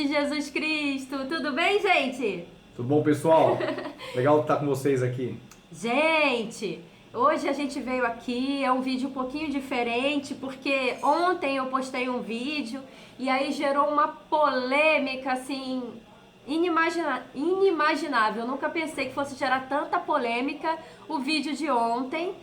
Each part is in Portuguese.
de Jesus Cristo. Tudo bem, gente? Tudo bom, pessoal? Legal estar com vocês aqui. Gente, hoje a gente veio aqui, é um vídeo um pouquinho diferente, porque ontem eu postei um vídeo e aí gerou uma polêmica, assim, inimaginável. Eu nunca pensei que fosse gerar tanta polêmica o vídeo de ontem.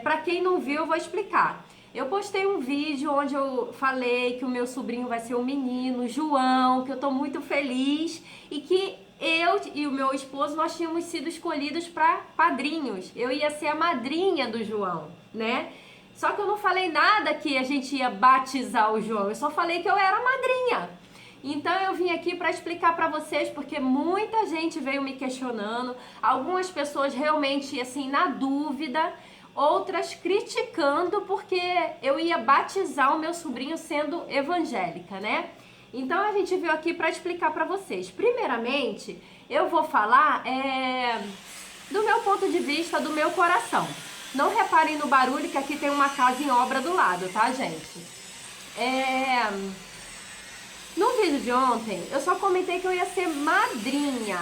Pra quem não viu, eu vou explicar. Eu postei um vídeo onde eu falei que o meu sobrinho vai ser um menino, João, que eu tô muito feliz e que eu e o meu esposo, nós tínhamos sido escolhidos para padrinhos. Eu ia ser a madrinha do João, né? Só que eu não falei nada que a gente ia batizar o João, eu só falei que eu era a madrinha. Então eu vim aqui para explicar para vocês, porque muita gente veio me questionando, algumas pessoas realmente assim na dúvida, outras criticando porque eu ia batizar o meu sobrinho sendo evangélica, né? Então a gente veio aqui para explicar para vocês. Primeiramente, eu vou falar do meu ponto de vista, do meu coração. Não reparem no barulho que aqui tem uma casa em obra do lado, tá, gente? No vídeo de ontem, eu só comentei que eu ia ser madrinha.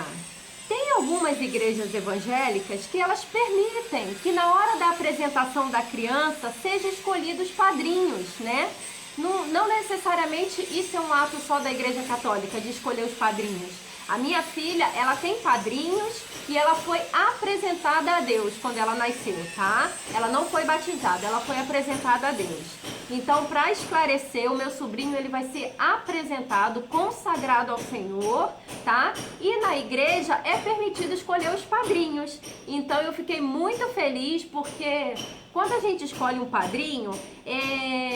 Tem algumas igrejas evangélicas que elas permitem que na hora da apresentação da criança sejam escolhidos padrinhos, né? Não necessariamente isso é um ato só da Igreja Católica, de escolher os padrinhos. A minha filha, ela tem padrinhos e ela foi apresentada a Deus quando ela nasceu, tá? Ela não foi batizada, ela foi apresentada a Deus. Então, para esclarecer, o meu sobrinho, ele vai ser apresentado, consagrado ao Senhor, tá? E na igreja é permitido escolher os padrinhos. Então, eu fiquei muito feliz porque quando a gente escolhe um padrinho,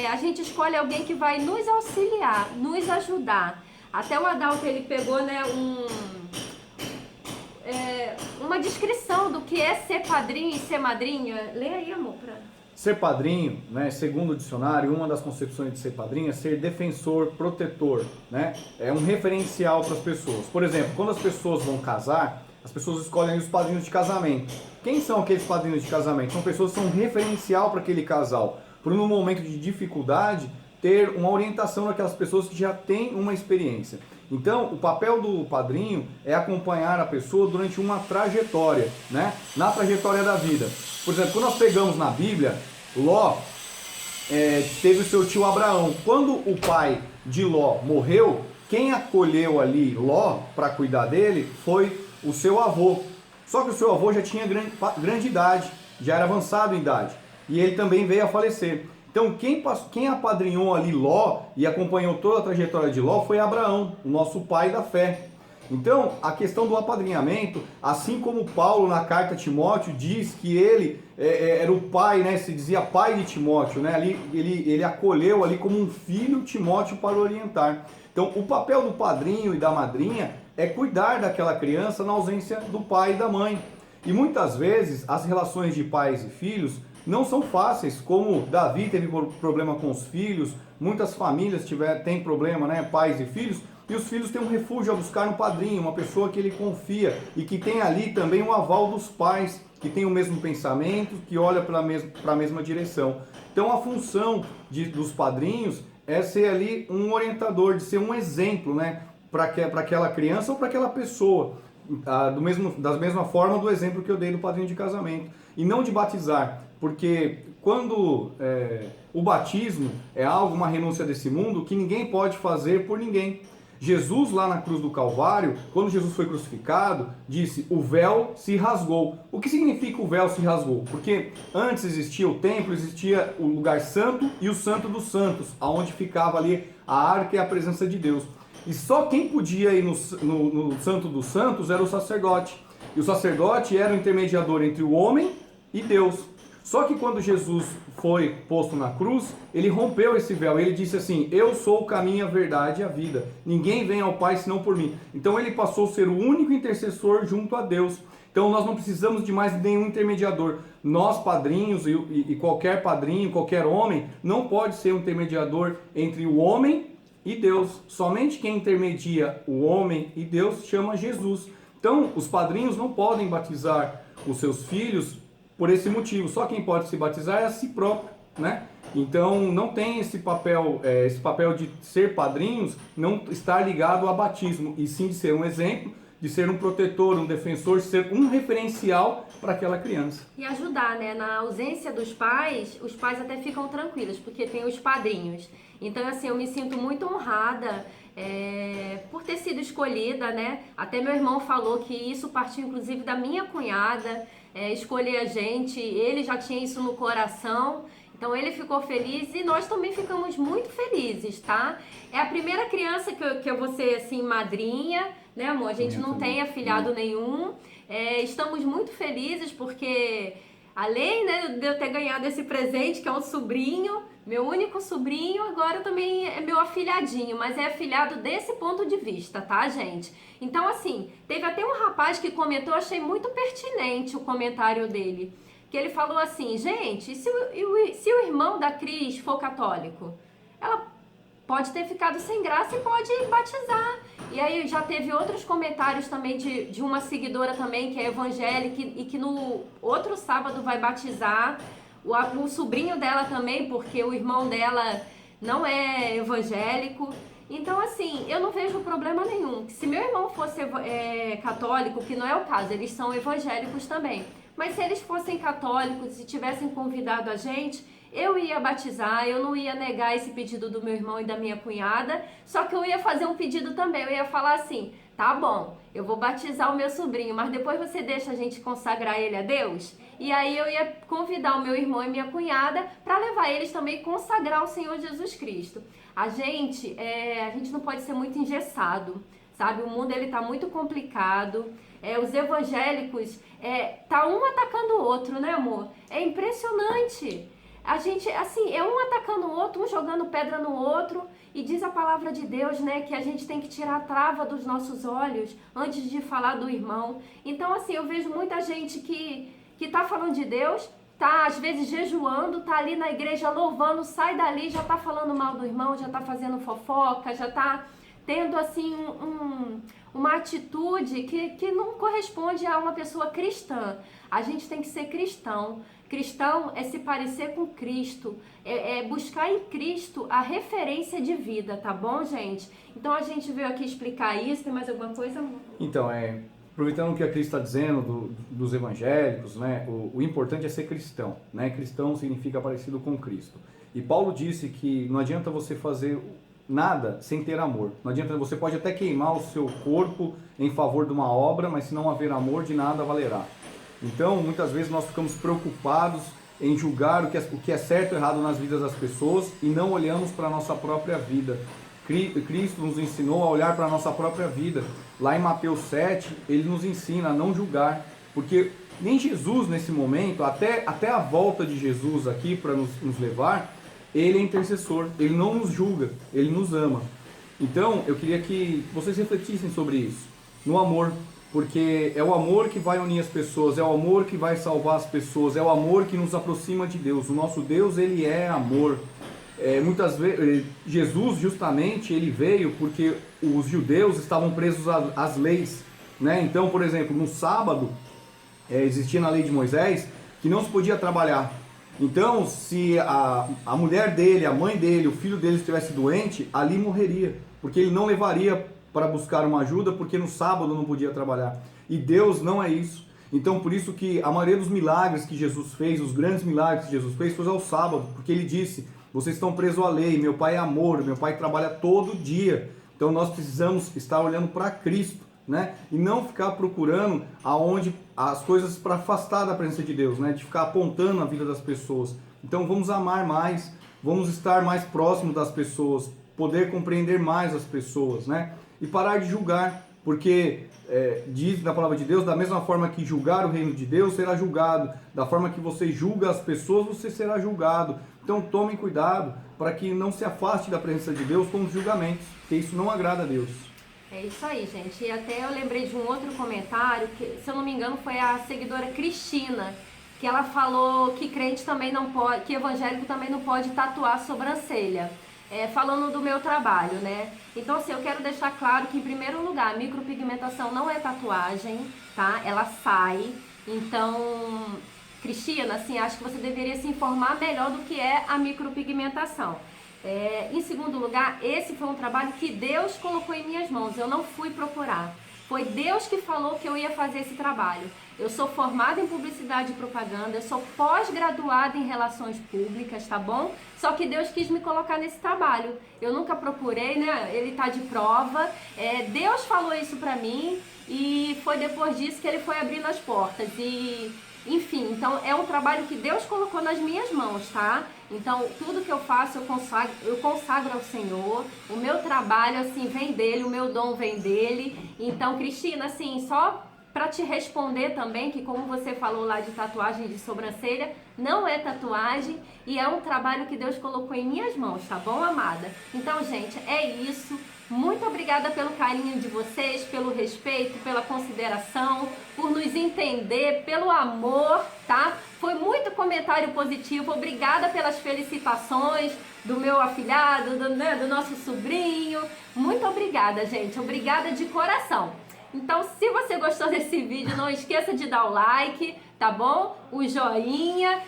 a gente escolhe alguém que vai nos auxiliar, nos ajudar. Até o Adalto, ele pegou, né, uma descrição do que é ser padrinho e ser madrinha. Lê aí, amor, pra... Ser padrinho, né, segundo o dicionário, uma das concepções de ser padrinho é ser defensor, protetor, né? É um referencial para as pessoas. Por exemplo, quando as pessoas vão casar, as pessoas escolhem os padrinhos de casamento. Quem são aqueles padrinhos de casamento? São pessoas que são referencial para aquele casal. Por um momento de dificuldade, ter uma orientação daquelas pessoas que já têm uma experiência. Então, o papel do padrinho é acompanhar a pessoa durante uma trajetória, né? Na trajetória da vida. Por exemplo, quando nós pegamos na Bíblia, Ló teve o seu tio Abraão. Quando o pai de Ló morreu, quem acolheu ali Ló para cuidar dele foi o seu avô. Só que o seu avô já tinha grande idade, já era avançado em idade. E ele também veio a falecer. Então quem apadrinhou ali Ló e acompanhou toda a trajetória de Ló foi Abraão, o nosso pai da fé. Então a questão do apadrinhamento, assim como Paulo na carta a Timóteo diz que ele era o pai, né, se dizia pai de Timóteo, né, ali, ele acolheu ali como um filho Timóteo para orientar. Então o papel do padrinho e da madrinha é cuidar daquela criança na ausência do pai e da mãe. E muitas vezes as relações de pais e filhos não são fáceis, como Davi teve problema com os filhos, muitas famílias têm problema, né, pais e filhos, e os filhos têm um refúgio a buscar um padrinho, uma pessoa que ele confia e que tem ali também um aval dos pais, que tem o mesmo pensamento, que olha para a mesma direção. Então a função dos padrinhos é ser ali um orientador, de ser um exemplo, né, para aquela criança ou para aquela pessoa, da mesma forma do exemplo que eu dei do padrinho de casamento, e não de batizar. Porque quando o batismo é algo, uma renúncia desse mundo, que ninguém pode fazer por ninguém. Jesus lá na cruz do Calvário, quando Jesus foi crucificado, disse, o véu se rasgou. O que significa o véu se rasgou? Porque antes existia o templo, existia o lugar santo e o santo dos santos, aonde ficava ali a arca e a presença de Deus. E só quem podia ir no santo dos santos era o sacerdote. E o sacerdote era o intermediador entre o homem e Deus. Só que quando Jesus foi posto na cruz, ele rompeu esse véu. Ele disse assim, eu sou o caminho, a verdade e a vida. Ninguém vem ao Pai senão por mim. Então ele passou a ser o único intercessor junto a Deus. Então nós não precisamos de mais nenhum intermediador. Nós padrinhos e qualquer padrinho, qualquer homem, não pode ser um intermediador entre o homem e Deus. Somente quem intermedia o homem e Deus chama Jesus. Então os padrinhos não podem batizar os seus filhos por esse motivo. Só quem pode se batizar é a si próprio, né? Então não tem esse papel de ser padrinhos, não estar ligado a batismo, e sim de ser um exemplo, de ser um protetor, um defensor, de ser um referencial para aquela criança. E ajudar, né? Na ausência dos pais, os pais até ficam tranquilos, porque tem os padrinhos. Então, assim, eu me sinto muito honrada por ter sido escolhida, né? Até meu irmão falou que isso partiu, inclusive, da minha cunhada, escolher a gente. Ele já tinha isso no coração. Então ele ficou feliz e nós também ficamos muito felizes, tá? É a primeira criança que eu vou ser, assim, madrinha, né, amor? A gente não tem afilhado nenhum. Estamos muito felizes porque, além, né, de eu ter ganhado esse presente, que é um sobrinho, meu único sobrinho, agora também é meu afilhadinho, mas é afilhado desse ponto de vista, tá, gente? Então, assim, teve até um rapaz que comentou, achei muito pertinente o comentário dele, que ele falou assim: gente, se o irmão da Cris for católico, ela pode ter ficado sem graça e pode batizar. E aí já teve outros comentários também de uma seguidora também que é evangélica e que no outro sábado vai batizar o sobrinho dela também, porque o irmão dela não é evangélico. Então, assim, eu não vejo problema nenhum. Se meu irmão fosse católico, que não é o caso, eles são evangélicos também. Mas se eles fossem católicos e tivessem convidado a gente, eu ia batizar, eu não ia negar esse pedido do meu irmão e da minha cunhada, só que eu ia fazer um pedido também, eu ia falar assim: tá bom, eu vou batizar o meu sobrinho, mas depois você deixa a gente consagrar ele a Deus? E aí eu ia convidar o meu irmão e minha cunhada para levar eles também a consagrar o Senhor Jesus Cristo. A gente não pode ser muito engessado, sabe? O mundo ele tá muito complicado. Os evangélicos tá um atacando o outro, né, amor? É impressionante. A gente, assim, um atacando o outro, um jogando pedra no outro, e diz a palavra de Deus, né, que a gente tem que tirar a trava dos nossos olhos antes de falar do irmão. Então, assim, eu vejo muita gente que tá falando de Deus, tá às vezes jejuando, tá ali na igreja louvando, sai dali, já tá falando mal do irmão, já tá fazendo fofoca, já tá tendo, assim, uma atitude que não corresponde a uma pessoa cristã. A gente tem que ser cristão. Cristão é se parecer com Cristo, é buscar em Cristo a referência de vida, tá bom, gente? Então a gente veio aqui explicar isso. Tem mais alguma coisa? Então, aproveitando o que a Cris está dizendo dos evangélicos, né, o importante é ser cristão, né? Cristão significa parecido com Cristo. E Paulo disse que não adianta você fazer nada sem ter amor. Não adianta, você pode até queimar o seu corpo em favor de uma obra, mas se não haver amor, de nada valerá. Então, muitas vezes nós ficamos preocupados em julgar o que é certo e errado nas vidas das pessoas e não olhamos para a nossa própria vida. Cristo nos ensinou a olhar para a nossa própria vida. Lá em Mateus 7, ele nos ensina a não julgar, porque nem Jesus nesse momento, até a volta de Jesus aqui para nos levar, ele é intercessor, ele não nos julga, ele nos ama. Então, eu queria que vocês refletissem sobre isso, no amor. Porque é o amor que vai unir as pessoas, é o amor que vai salvar as pessoas, é o amor que nos aproxima de Deus. O nosso Deus, ele é amor. Muitas vezes, Jesus justamente, ele veio porque os judeus estavam presos às leis, né? Então, por exemplo, no sábado, existia na lei de Moisés que não se podia trabalhar. Então, se a mulher dele, a mãe dele, o filho dele estivesse doente, ali morreria, porque ele não levaria para buscar uma ajuda, porque no sábado não podia trabalhar. E Deus não é isso. Então, por isso que a maioria dos milagres que Jesus fez, os grandes milagres que Jesus fez, foi ao sábado, porque ele disse: vocês estão presos à lei, meu Pai é amor, meu Pai trabalha todo dia. Então, nós precisamos estar olhando para Cristo, né? E não ficar procurando aonde as coisas para afastar da presença de Deus, né? De ficar apontando a vida das pessoas. Então, vamos amar mais, vamos estar mais próximo das pessoas, poder compreender mais as pessoas, né? E parar de julgar, porque diz na palavra de Deus: da mesma forma que julgar o reino de Deus, será julgado. Da forma que você julga as pessoas, você será julgado. Então tomem cuidado para que não se afaste da presença de Deus com os julgamentos, porque isso não agrada a Deus. É isso aí, gente. E até eu lembrei de um outro comentário, que, se eu não me engano, foi a seguidora Cristina, que ela falou que crente também não pode, que evangélico também não pode tatuar a sobrancelha. Falando do meu trabalho, né? Então, assim, eu quero deixar claro que, em primeiro lugar, a micropigmentação não é tatuagem, tá? Ela sai. Então, Cristina, assim, acho que você deveria se informar melhor do que é a micropigmentação. Em segundo lugar, esse foi um trabalho que Deus colocou em minhas mãos, eu não fui procurar. Foi Deus que falou que eu ia fazer esse trabalho. Eu sou formada em publicidade e propaganda, eu sou pós-graduada em relações públicas, tá bom? Só que Deus quis me colocar nesse trabalho. Eu nunca procurei, né? Ele tá de prova. Deus falou isso pra mim e foi depois disso que ele foi abrindo as portas. Enfim, então é um trabalho que Deus colocou nas minhas mãos, tá? Então tudo que eu faço eu consagro ao Senhor. O meu trabalho, assim, vem dele, o meu dom vem dele. Então, Cristina, assim, só para te responder também, que como você falou lá de tatuagem de sobrancelha, não é tatuagem e é um trabalho que Deus colocou em minhas mãos, tá bom, amada? Então, gente, é isso. Muito obrigada pelo carinho de vocês, pelo respeito, pela consideração, por nos entender, pelo amor, tá? Foi muito comentário positivo, obrigada pelas felicitações do meu afilhado, do nosso sobrinho. Muito obrigada, gente, obrigada de coração. Então, se você gostou desse vídeo, não esqueça de dar o like, tá bom? O joinha,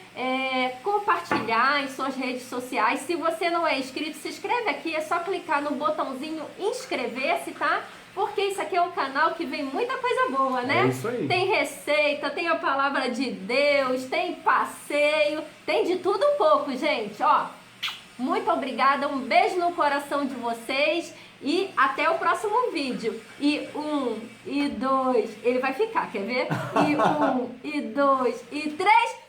compartilhar em suas redes sociais. Se você não é inscrito, se inscreve aqui, é só clicar no botãozinho inscrever-se, tá? Porque isso aqui é um canal que vem muita coisa boa, né? É isso aí. Tem receita, tem a palavra de Deus, tem passeio, tem de tudo um pouco, gente, ó. Muito obrigada, um beijo no coração de vocês e até o próximo vídeo. E 1, e 2, ele vai ficar, quer ver? E 1, e 2, e 3...